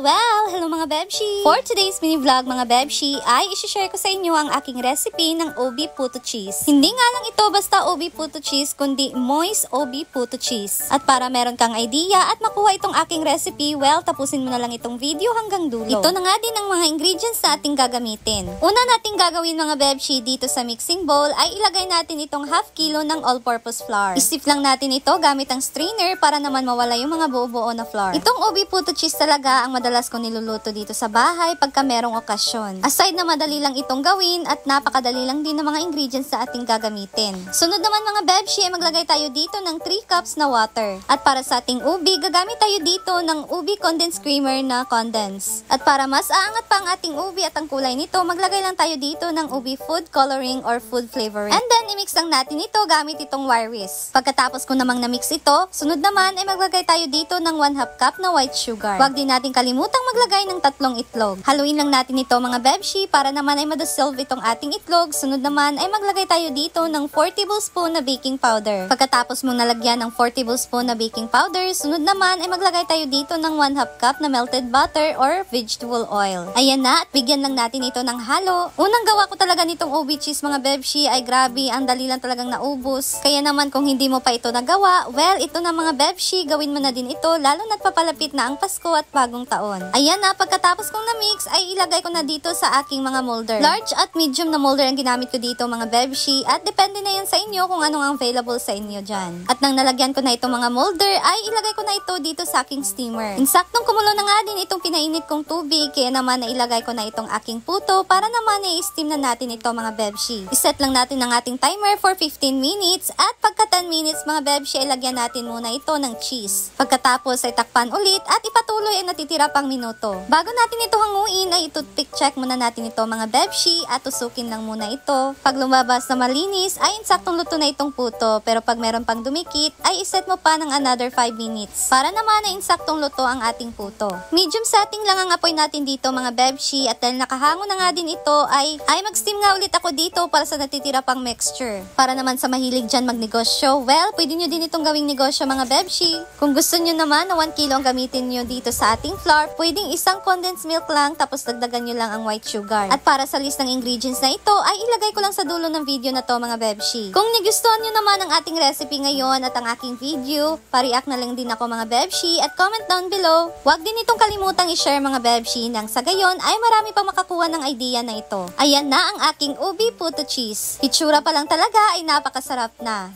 Well! Hello mga Bebshi! For today's mini vlog mga Bebshi ay isi-share ko sa inyo ang aking recipe ng OB puto cheese. Hindi nga lang ito basta OB puto cheese kundi moist OB puto cheese. At para meron kang idea at makuha itong aking recipe, well, tapusin mo na lang itong video hanggang dulo. Ito na nga din ang mga ingredients na ating gagamitin. Una nating gagawin mga Bebshi dito sa mixing bowl ay ilagay natin itong half kilo ng all-purpose flour. Isip lang natin ito gamit ang strainer para naman mawala yung mga buo-buo na flour. Itong OB puto cheese talaga ang madalas ko niluluto dito sa bahay pagka merong okasyon. Aside na madali lang itong gawin at napakadali lang din ng mga ingredients na ating gagamitin. Sunod naman mga Bebshi ay maglagay tayo dito ng 3 cups na water. At para sa ating ubi, gagamit tayo dito ng ubi condensed creamer na condense. At para mas aangat pa ang ating ubi at ang kulay nito, maglagay lang tayo dito ng ubi food coloring or food flavoring. And then, i-mix lang natin ito gamit itong wire whisk. Pagkatapos ko namang na-mix ito, sunod naman ay maglagay tayo dito ng 1/2 cup na white sugar. Huwag din natin kalimutang maglagay ng 3 itlog. Haluin lang natin ito mga Bebshi para naman ay madissolve itong ating itlog. Sunod naman ay maglagay tayo dito ng 4 tablespoon na baking powder. Pagkatapos mong nalagyan ng 4 tablespoon na baking powder, sunod naman ay maglagay tayo dito ng 1/2 cup na melted butter or vegetable oil. Ayan na, at bigyan lang natin ito ng halo. Unang gawa ko talaga nitong OB cheese mga Bebshi ay grabe, ang dali lang talagang naubos. Kaya naman kung hindi mo pa ito nagawa, well, ito na mga Bebshi, gawin mo na din ito lalo na't papalapit na ang Pasko at bagong taon. Ayan na, pagkatapos kong na-mix ay ilagay ko na dito sa aking mga molder. Large at medium na molder ang ginamit ko dito mga Bebshi at depende na yan sa inyo kung anong ang available sa inyo dyan. At nang nalagyan ko na itong mga molder ay ilagay ko na ito dito sa aking steamer. Insaktong kumulo na nga din itong pinainit kong tubig kaya naman na ilagay ko na itong aking puto para naman i-steam na natin ito mga Bebshi. Iset lang natin ang ating timer for 15 minutes at pagka 10 minutes mga Bebshi ay lagyan natin muna ito ng cheese. Pagkatapos ay takpan ulit at ipatuloy ang natitira pang minuto. Bago natin ito hanguin ay toothpick check muna natin ito mga Bebshi at tusukin lang muna ito. Pag lumabas na malinis ay insaktong luto na itong puto, pero pag meron pang dumikit ay iset mo pa ng another 5 minutes para naman ay insaktong luto ang ating puto. Medium setting lang ang apoy natin dito mga Bebshi at dahil nakahango na nga din ito ay mag-steam nga ulit ako dito para sa natitira pang mixture. Para naman sa mahilig dyan magnegosyo, well, pwede nyo din itong gawing negosyo mga Bebshi. Kung gusto nyo naman na 1 kilo ang gamitin nyo dito sa ating flour, pwedeng isang condensed milk lang tapos dagdagan nyo lang ang white sugar. At para sa list ng ingredients na ito ay ilagay ko lang sa dulo ng video na to mga Bebshi. Kung nagustuhan nyo naman ang ating recipe ngayon at ang aking video, pa-react na lang din ako mga Bebshi at comment down below. Huwag din itong kalimutang i-share mga Bebshi nang sa gayon ay marami pang makakuha ng idea na ito. Ayan na ang aking ubi puto cheese. Itsura pa lang talaga ay napakasarap na.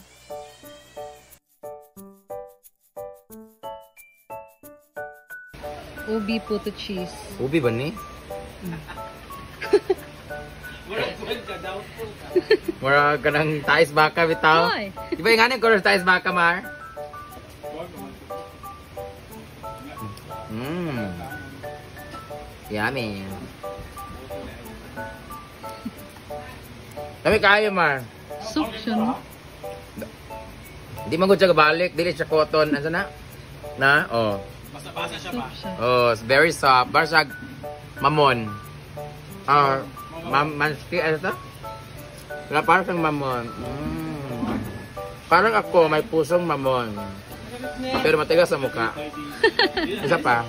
Ubi puto cheese. Ubi ba ni? Mura ka ng tais baka bitaw. Hoy. Di ba yung anong color tais baka, Mar? Yummy. Kami kayo, Mar. Soup siya, no? Di man gud siya balik, dili siya cotton. Ano na? Na? Oh. Soup siya. Oh, it's very soft. Barsag mamon. Manski, ano ito? Parang siyang mamon. Parang ako, may pusong mamon. Pero matigas sa mukha. Isa pa.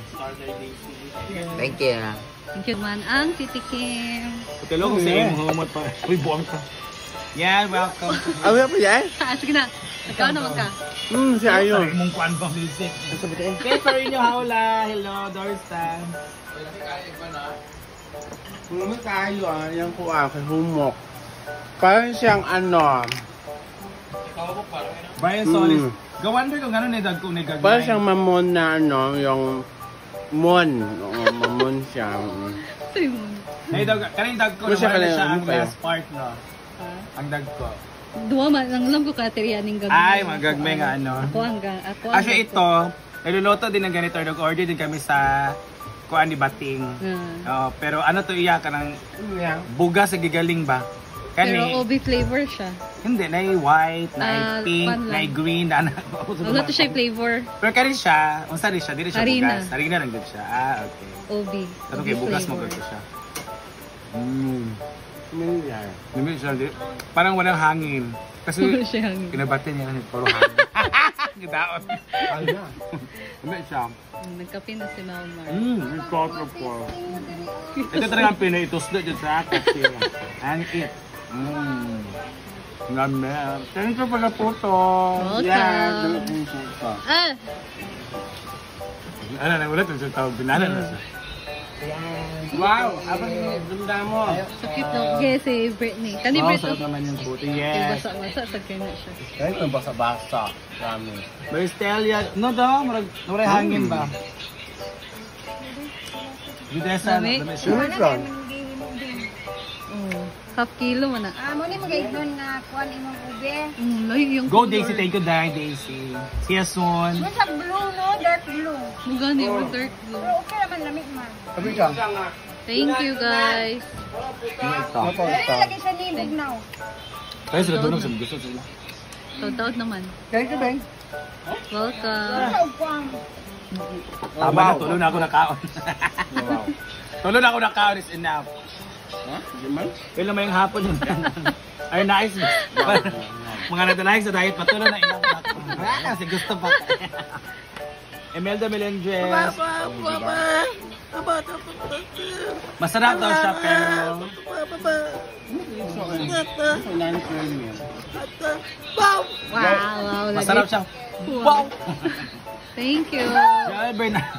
Thank you. Thank you man ang titikim. Pagkalong sa iyong humot pa. Uy, buwang ka. Yeah, welcome. Ano pa yan? Sige na. Ikaw naman ka. Si Ayo. Mong kuan pa music. Okay, sorry nyo, Haula. Hello, Dorstan. Kung tayo yung kuha kay humok. Parang siyang ano. Brian Solis. Gawan ko kung gano'n ni Dag kung nagagay. Parang siyang mamon na ano, yung mon. Mamon siya. Sorry mo. Kaning Dag ko Siya naman kanina, siya ang ano kayo? last part, no? Ang Dag ko. Duwa man. Ang alam ko kateriya ning gagawin. Ay, magagmay nga ano. Ako ang Actually, ito, niluluto din ng ganito. Nag-order din kami sa kuan ni Bating. Pero ano to iya ka ng buga sa gigaling ba? Pero OB flavor siya. Hindi, na white, na pink, pan na lang. green, na Wala to siya flavor. Pero kani siya, unsa rin siya, dili siya Harina. bugas. Harina lang gud siya. Ah, okay. OB. Okay, bugas mo gud siya. Familiar. Dumi siya, parang walang hangin. Kasi Wala siya hangin. kinabati niya kasi puro hangin. Gidaon. Ala. Dumi siya. Nagkape na si Malmar. May salt of course. Ito talaga ang pinaitusdo dyan sa kasi. And it. Ngamen. Thank you pala po to. Welcome. Yeah, dala po yung puto. Ah! Ano na, wala ito sa tawag. Binala na siya. Wow! Abang dumda mo. Sakit daw. Okay, si Britney. Kani Wow, Britney. sarap naman yung puto. Yes. Basa-basa. Tagkay na siya. Kahit may basa-basa. Rami. Pero Stelia, no daw, maray hangin ba? Gudesa, Dami. dami Sino siya. siya? Oh. Half kilo man na. Mo ni magay doon nga kuan imong ube. Lahi yung Go Daisy, thank you Day, Daisy. See you soon. Mo sa blue no, dark blue. Mugani mo dark blue. Pero okay naman lamig man. Sabi siya. Thank you guys. Ito. Pero lagi siya ni bugnaw. Kaya sila doon sa gusto sila. Shout-out naman. Thank you, Ben. Welcome. Sa kuan. Tama na, tulo na ako nakaon. Wow. Tulo na ako nakaon is enough. Ha? Gimay? Kailan naman yung hapon yun. Ay, nice. Mga natanahin sa diet, patuloy na enough na ako. Kasi gusto pa. Imelda Melendres. Masarap daw siya pero Wow, wow. masarap Lagi. siya. Wow! Thank you. Siya, Bernard.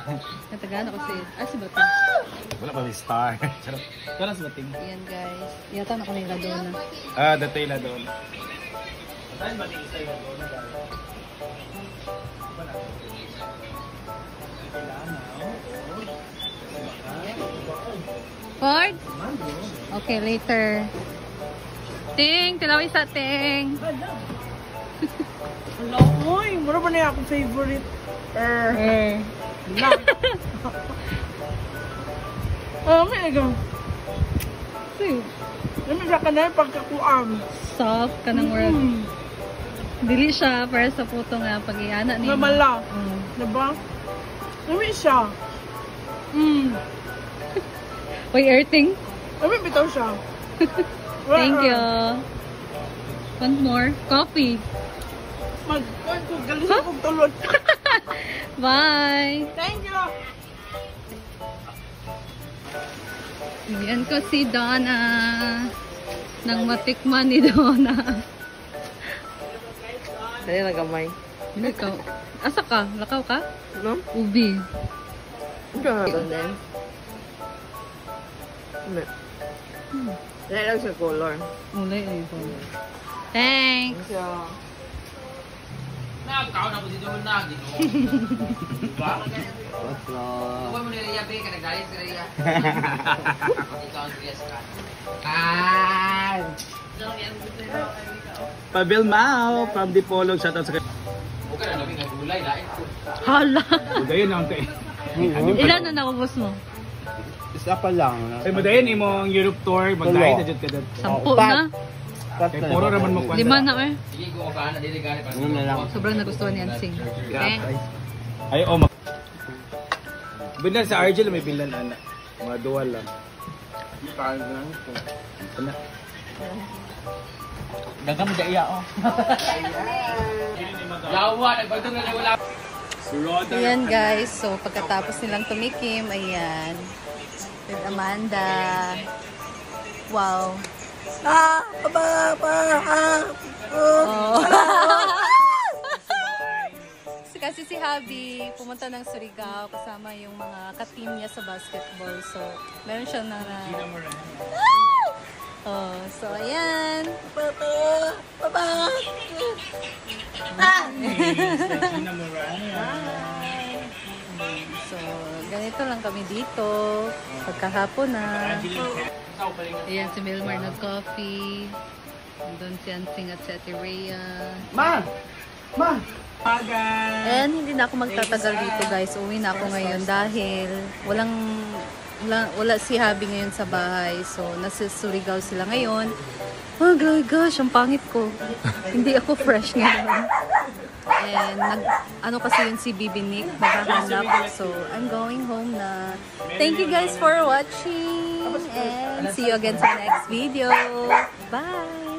Natagana ko si... si Bating. Wala pa may star. Charot. Kaya sa bating. Ayan guys. Yata na ko nila doon na. Ah, datay na doon. Ford? Okay, later. Ting! Tilaw isa, Ting! Hello, oy, mura ba na akong favorite? May agang. May siya ka na pagkakuan. Soft ka ng word. Dili siya para sa puto nga pag-iana ni. Namala. Diba? May siya. Uy, earthing. May bitaw siya. Thank you. Want more? Coffee. Mag-kuan ko, galis akong tulod. Bye! Thank you. Yan ko si Donna. Nang matikman ni Donna. Dali na gamay. Lakaw. Asa ka? Lakaw ka? No? Ubi. Ito na ito din. Dali lang sa color. Ulay ay po. Thanks! So, Pabil Mao from Dipolog. Shoutout sa Hala! Mudayin ang kay. Ilan na naubos mo? Isa pa lang. Ay, mudayin imong Europe tour. Magdahin na dyan ka dyan. 10 na? Kay puro naman mo 5 na eh. Ano na lang. Sobrang nagustuhan ni Ansing. Thanks! Ay, Bilan sa Argel, may bilan, anak. Mga dual lang. Kaya lang ito. Anak. Dagang mo daiya, oh. Ayan guys, so pagkatapos nilang tumikim, ayan. With Amanda. Wow. Oh. Kasi si Habi pumunta ng Surigao kasama yung mga ka-team niya sa basketball. So, meron siyang Oh, so ayan. So, ganito lang kami dito. Pagkahapon na. Ayan si Milmar nag-coffee. Doon si Ansing at si Ate Rhea. Ma! And hindi na ako magtatagal dito guys. Uwi na ako ngayon dahil wala si Habi ngayon sa bahay. So, nasa Surigao sila ngayon. Oh gosh, ang pangit ko. Hindi ako fresh ngayon. And ano kasi yun si Bibi Nick, naghahanap. So, I'm going home na. Thank you guys for watching. and see you again sa next video. Bye!